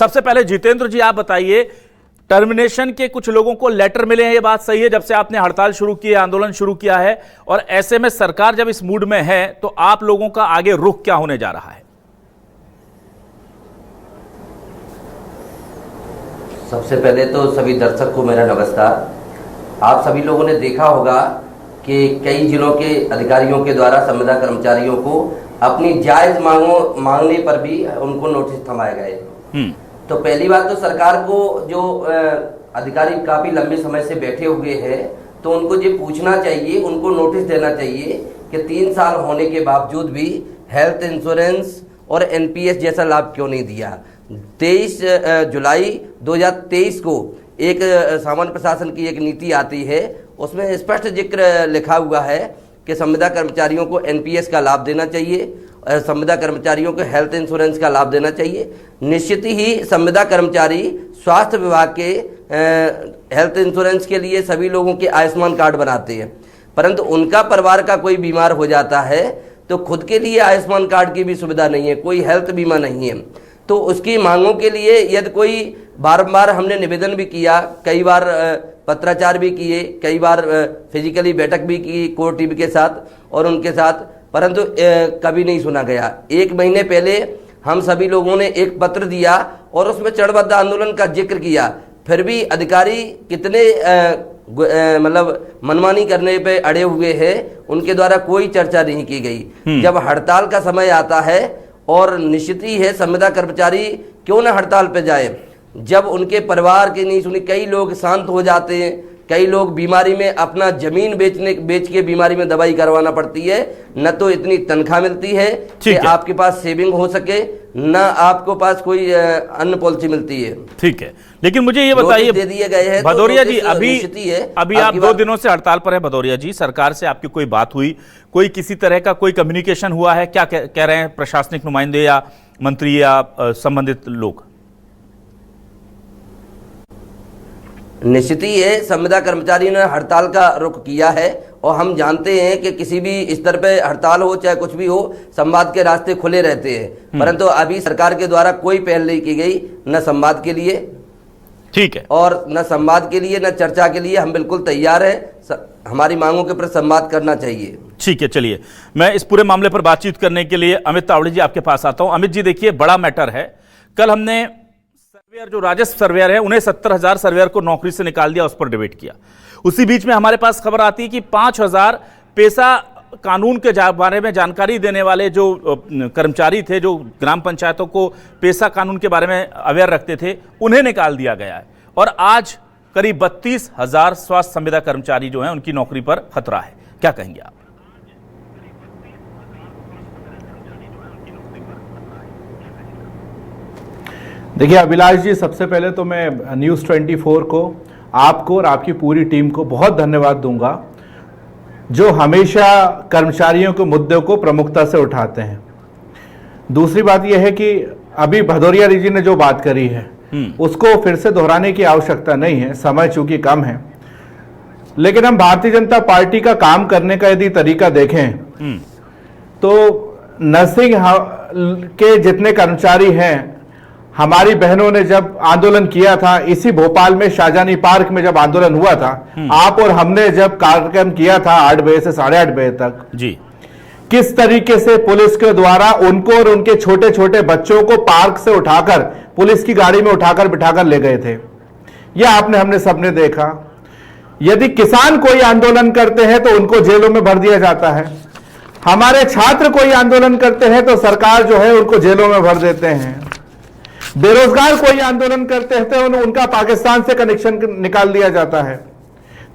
सबसे पहले जितेंद्र जी आप बताइए, टर्मिनेशन के कुछ लोगों को लेटर मिले हैं, ये बात सही है जब से आपने हड़ताल शुरू की है, आंदोलन शुरू किया है, और ऐसे में सरकार जब इस मूड में है तो आप लोगों का आगे रुख क्या होने जा रहा है? सबसे पहले तो सभी दर्शक को मेरा नमस्कार। आप सभी लोगों ने देखा होगा कि कई जिलों के अधिकारियों के द्वारा संविदा कर्मचारियों को अपनी जायज मांगने पर भी उनको नोटिस थमाए गए। तो पहली बात तो सरकार को जो अधिकारी काफी लंबे समय से बैठे हुए हैं तो उनको ये पूछना चाहिए, उनको नोटिस देना चाहिए कि 3 साल होने के बावजूद भी हेल्थ इंश्योरेंस और एनपीएस जैसा लाभ क्यों नहीं दिया। 23 जुलाई 2023 को एक सामान्य प्रशासन की एक नीति आती है, उसमें स्पष्ट जिक्र लिखा हुआ है कि संविदा कर्मचारियों को एनपीएस का लाभ देना चाहिए, संविदा कर्मचारियों को हेल्थ इंश्योरेंस का लाभ देना चाहिए। निश्चित ही संविदा कर्मचारी स्वास्थ्य विभाग के हेल्थ इंश्योरेंस के लिए सभी लोगों के आयुष्मान कार्ड बनाते हैं, परंतु उनका परिवार का कोई बीमार हो जाता है तो खुद के लिए आयुष्मान कार्ड की भी सुविधा नहीं है, कोई हेल्थ बीमा नहीं है। तो उसकी मांगों के लिए यदि कोई बारंबार हमने निवेदन भी किया, कई बार पत्राचार भी किए, कई बार फिजिकली बैठक भी की कोर टीवी के साथ और उनके साथ, परंतु कभी नहीं सुना गया। 1 महीने पहले हम सभी लोगों ने एक पत्र दिया और उसमें चरणबद्ध आंदोलन का जिक्र किया, फिर भी अधिकारी कितने मतलब मनमानी करने पे अड़े हुए हैं, उनके द्वारा कोई चर्चा नहीं की गई। जब हड़ताल का समय आता है, और निश्चित ही है संविदा कर्मचारी क्यों ना हड़ताल पे जाए, जब उनके परिवार की नहीं सुनी, कई लोग शांत हो जाते हैं, कई लोग बीमारी में अपना जमीन बेच के बीमारी में दवाई करवाना पड़ती है, न तो इतनी तनख्वाह मिलती है कि आपके पास सेविंग हो सके, न आपको पास कोई अन्य पॉलिसी मिलती है। ठीक है, लेकिन मुझे ये बताइए दे दिए गए हैं भदौरिया जी, अभी आप 2 दिनों से हड़ताल पर है भदौरिया जी, सरकार से आपकी कोई बात हुई, कोई किसी तरह का कोई कम्युनिकेशन हुआ है? क्या कह रहे हैं प्रशासनिक नुमाइंदे या मंत्री या संबंधित लोग? निश्चित ही है संविदा कर्मचारी ने हड़ताल का रुख किया है, और हम जानते हैं कि किसी भी स्तर पे हड़ताल हो चाहे कुछ भी हो, संवाद के रास्ते खुले रहते हैं, परंतु अभी सरकार के द्वारा कोई पहल नहीं की गई, न संवाद के लिए, ठीक है, और न संवाद के लिए न चर्चा के लिए। हम बिल्कुल तैयार हैं, हमारी मांगों के प्रति संवाद करना चाहिए। ठीक है, चलिए मैं इस पूरे मामले पर बातचीत करने के लिए अमित तावड़े जी आपके पास आता हूं। अमित जी देखिए, बड़ा मैटर है। कल हमने सर्वेयर, जो राजस्व सर्वेयर है, उन्हें 70,000 सर्वेयर को नौकरी से निकाल दिया, उस पर डिबेट किया। उसी बीच में हमारे पास खबर आती है कि 5,000 पेशा कानून के बारे में जानकारी देने वाले जो कर्मचारी थे, जो ग्राम पंचायतों को पेशा कानून के बारे में अवेयर रखते थे, उन्हें निकाल दिया गया है। और आज करीब 32,000 स्वास्थ्य संविदा कर्मचारी जो हैं, उनकी नौकरी पर खतरा है। क्या कहेंगे आप? देखिए अभिलाष जी, सबसे पहले तो मैं न्यूज़ 24 को, आपको और आपकी पूरी टीम को बहुत धन्यवाद दूंगा, जो हमेशा कर्मचारियों के मुद्दों को प्रमुखता से उठाते हैं। दूसरी बात यह है कि अभी भदौरिया जी ने जो बात करी है उसको फिर से दोहराने की आवश्यकता नहीं है, समय चूंकि कम है। लेकिन हम भारतीय जनता पार्टी का काम करने का यदि तरीका देखें तो नर्सिंग के जितने कर्मचारी हैं, हमारी बहनों ने जब आंदोलन किया था, इसी भोपाल में शाहजहानी पार्क में जब आंदोलन हुआ था, आप और हमने जब कार्यक्रम किया था 8 बजे से 8:30 बजे तक जी, किस तरीके से पुलिस के द्वारा उनको और उनके छोटे छोटे बच्चों को पार्क से उठाकर पुलिस की गाड़ी में उठाकर बिठाकर ले गए थे, यह आपने हमने सबने देखा। यदि किसान कोई आंदोलन करते हैं तो उनको जेलों में भर दिया जाता है, हमारे छात्र कोई आंदोलन करते हैं तो सरकार जो है उनको जेलों में भर देते हैं, बेरोजगार कोई आंदोलन करते हैं तो उनका पाकिस्तान से कनेक्शन निकाल दिया जाता है।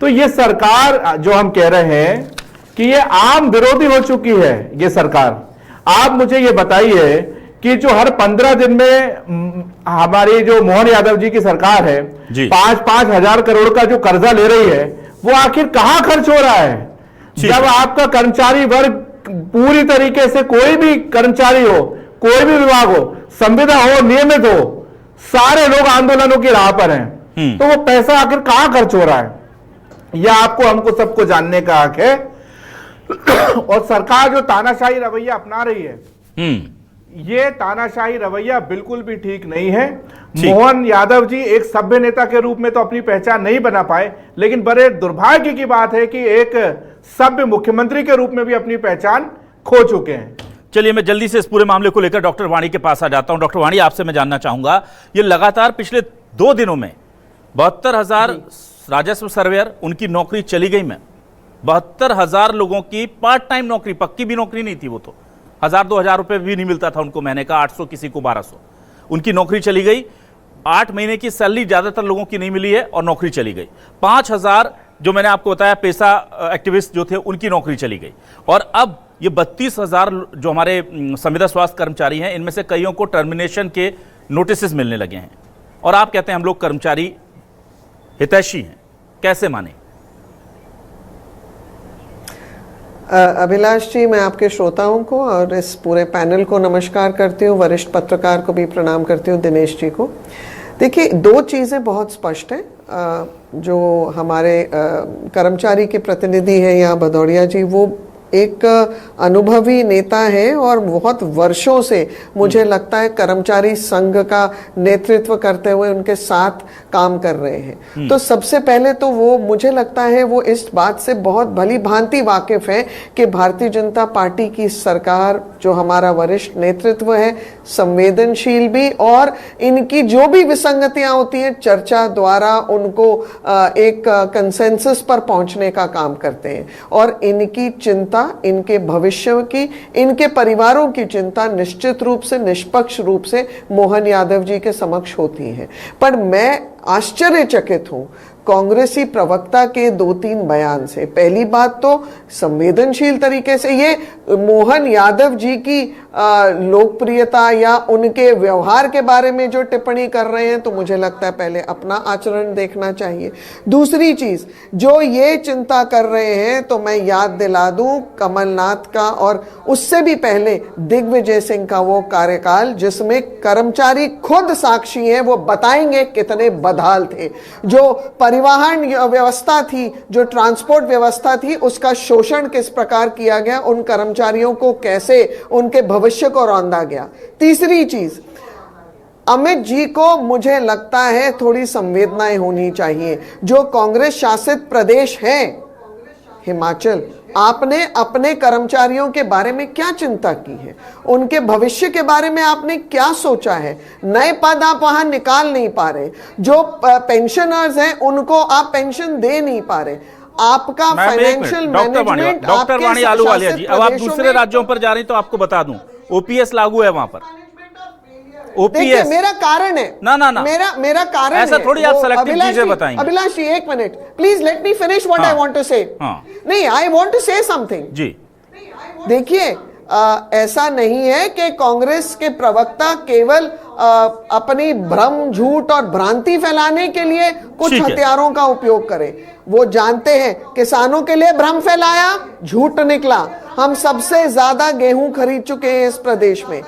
तो ये सरकार जो हम कह रहे हैं कि ये आम विरोधी हो चुकी है ये सरकार। आप मुझे ये बताइए कि जो हर 15 दिन में हमारी जो मोहन यादव जी की सरकार है 5-5 हजार करोड़ का जो कर्जा ले रही है, वो आखिर कहां खर्च हो रहा है? जब आपका कर्मचारी वर्ग पूरी तरीके से, कोई भी कर्मचारी हो, कोई भी विभाग हो, संविदा हो, नियमित हो, सारे लोग आंदोलनों की राह पर हैं, तो वो पैसा आखिर कहां खर्च हो रहा है? यह आपको हमको सबको जानने का हक है। और सरकार जो तानाशाही रवैया अपना रही है, ये तानाशाही रवैया बिल्कुल भी ठीक नहीं है। ठीक। मोहन यादव जी एक सभ्य नेता के रूप में तो अपनी पहचान नहीं बना पाए, लेकिन बड़े दुर्भाग्य की बात है कि एक सभ्य मुख्यमंत्री के रूप में भी अपनी पहचान खो चुके हैं। चलिए मैं जल्दी से इस पूरे मामले को लेकर डॉक्टर वाणी के पास आ जाता हूं। डॉक्टर वाणी, आपसे मैं जानना चाहूंगा, ये लगातार पिछले 2 दिनों में 72,000 राजस्व सर्वेयर, उनकी नौकरी चली गई। में 72,000 लोगों की पार्ट टाइम नौकरी, पक्की भी नौकरी नहीं थी, वो तो 1,000-2,000 रुपए भी नहीं मिलता था उनको महीने का, 800 किसी को 1200, उनकी नौकरी चली गई। 8 महीने की सैलरी ज्यादातर लोगों की नहीं मिली है और नौकरी चली गई। 5,000 जो मैंने आपको बताया पेशा एक्टिविस्ट जो थे, उनकी नौकरी चली गई। और अब ये 32,000 जो हमारे संविदा स्वास्थ्य कर्मचारी हैं, इनमें से कईयों को टर्मिनेशन के नोटिस मिलने लगे हैं। और आप कहते हैं हम लोग कर्मचारी हितैषी हैं, कैसे माने? अभिलाष जी, मैं आपके श्रोताओं को और इस पूरे पैनल को नमस्कार करती हूँ, वरिष्ठ पत्रकार को भी प्रणाम करती हूँ, दिनेश जी को। देखिए, 2 चीज़ें बहुत स्पष्ट हैं। जो हमारे कर्मचारी के प्रतिनिधि हैं यहाँ भदौड़िया जी, वो एक अनुभवी नेता है और बहुत वर्षों से मुझे लगता है कर्मचारी संघ का नेतृत्व करते हुए उनके साथ काम कर रहे हैं। तो सबसे पहले तो वो, मुझे लगता है वो इस बात से बहुत भली भांति वाकिफ है कि भारतीय जनता पार्टी की सरकार, जो हमारा वरिष्ठ नेतृत्व है, संवेदनशील भी, और इनकी जो भी विसंगतियां होती हैं चर्चा द्वारा उनको एक कंसेंसस पर पहुंचने का काम करते हैं। और इनकी चिंता, इनके भविष्य की, इनके परिवारों की चिंता निश्चित रूप से, निष्पक्ष रूप से मोहन यादव जी के समक्ष होती है। पर मैं आश्चर्यचकित हूं कांग्रेसी प्रवक्ता के 2-3 बयान से। पहली बात तो संवेदनशील तरीके से ये मोहन यादव जी की लोकप्रियता या उनके व्यवहार के बारे में जो टिप्पणी कर रहे हैं, तो मुझे लगता है पहले अपना आचरण देखना चाहिए। दूसरी चीज, जो ये चिंता कर रहे हैं, तो मैं याद दिला दूं कमलनाथ का और उससे भी पहले दिग्विजय सिंह का वो कार्यकाल, जिसमें कर्मचारी खुद साक्षी हैं, वो बताएंगे कितने बदहाल थे। जो परिवहन व्यवस्था थी, जो ट्रांसपोर्ट व्यवस्था थी, उसका शोषण किस प्रकार किया गया, उन कर्मचारियों को कैसे उनके भविष्य को रौंदा गया। तीसरी चीज, अमित जी को मुझे लगता है थोड़ी संवेदनाएं होनी चाहिए। जो कांग्रेस शासित प्रदेश है हिमाचल, आपने अपने कर्मचारियों के बारे में क्या चिंता की है? उनके भविष्य के बारे में आपने क्या सोचा है? नए पद आप वहां निकाल नहीं पा रहे, जो पेंशनर्स हैं उनको आप पेंशन दे नहीं पा रहे। आपका फाइनेंशियल मैनेजमेंट, डॉक्टर वाणी आलूवालिया जी, अब आप दूसरे राज्यों पर जा रही तो आपको बता दूं, ओपीएस लागू है वहां पर। ओपीएस मेरा कारण है ना मेरा कारण ऐसा थोड़ी आप सेलेक्टिव चीजें बताएंगे। अभिलाष जी, एक minute please, let me finish what I want to say. नहीं, I want to say something जी। देखिए, ऐसा नहीं है कि कांग्रेस के प्रवक्ता केवल अपनी भ्रम, झूठ और भ्रांति फैलाने के लिए कुछ हथियारों का उपयोग करें। वो जानते हैं किसानों के लिए भ्रम फैलाया, झूठ निकला। हम सबसे ज्यादा गेहूं खरीद चुके हैं इस प्रदेश में।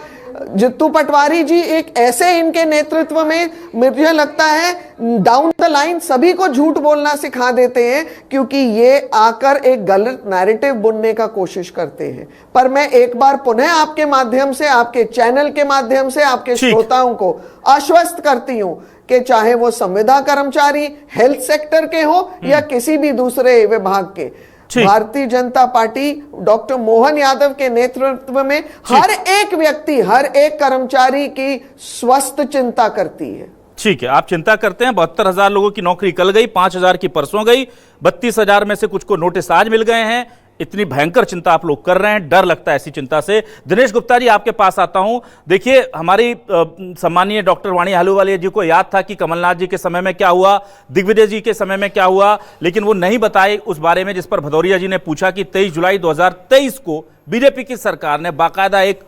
जित्तू पटवारी जी एक ऐसे इनके नेतृत्व में, मुझे लगता है डाउन द लाइन सभी को झूठ बोलना सिखा देते हैं, क्योंकि ये आकर एक गलत नैरेटिव बुनने का कोशिश करते हैं। पर मैं एक बार पुनः आपके माध्यम से, आपके चैनल के माध्यम से आपके श्रोताओं को आश्वस्त करती हूं कि चाहे वो संविदा कर्मचारी, हेल्थ सेक्टर के हो या किसी भी दूसरे विभाग के, भारतीय जनता पार्टी डॉक्टर मोहन यादव के नेतृत्व में हर एक व्यक्ति, हर एक कर्मचारी की स्वस्थ चिंता करती है। ठीक है, आप चिंता करते हैं। 72,000 लोगों की नौकरी कल गई, 5,000 की परसों गई, 32,000 में से कुछ को नोटिस आज मिल गए हैं। इतनी भयंकर चिंता आप लोग कर रहे हैं, डर लगता है ऐसी चिंता से। दिनेश गुप्ता जी, आपके पास आता हूं। देखिए, हमारी सम्मानीय डॉक्टर वाणी आलूवालिया जी को याद था कि कमलनाथ जी के समय में क्या हुआ, दिग्विजय जी के समय में क्या हुआ, लेकिन वो नहीं बताए उस बारे में, जिस पर भदौरिया जी ने पूछा कि 23 जुलाई 2023 को बीजेपी की सरकार ने बाकायदा एक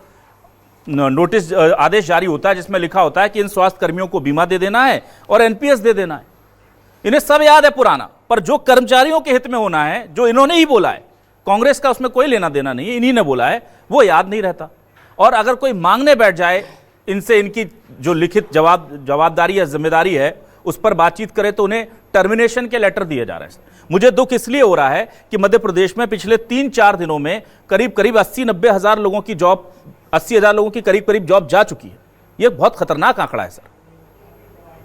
नोटिस, आदेश जारी होता है जिसमें लिखा होता है कि इन स्वास्थ्य कर्मियों को बीमा दे देना है और एनपीएस दे देना है। इन्हें सब याद है पुराना, पर जो कर्मचारियों के हित में होना है, जो इन्होंने ही बोला है, कांग्रेस का उसमें कोई लेना देना नहीं है, इन्हीं ने बोला है, वो याद नहीं रहता। और अगर कोई मांगने बैठ जाए इनसे, इनकी जो लिखित जवाबदारी या जिम्मेदारी है उस पर बातचीत करे, तो उन्हें टर्मिनेशन के लेटर दिए जा रहे हैं। मुझे दुख इसलिए हो रहा है कि मध्य प्रदेश में पिछले 3-4 दिनों में करीब 80-90 हजार लोगों की जॉब 80,000 लोगों की करीब करीब जॉब जा चुकी है। ये बहुत खतरनाक आंकड़ा है सर।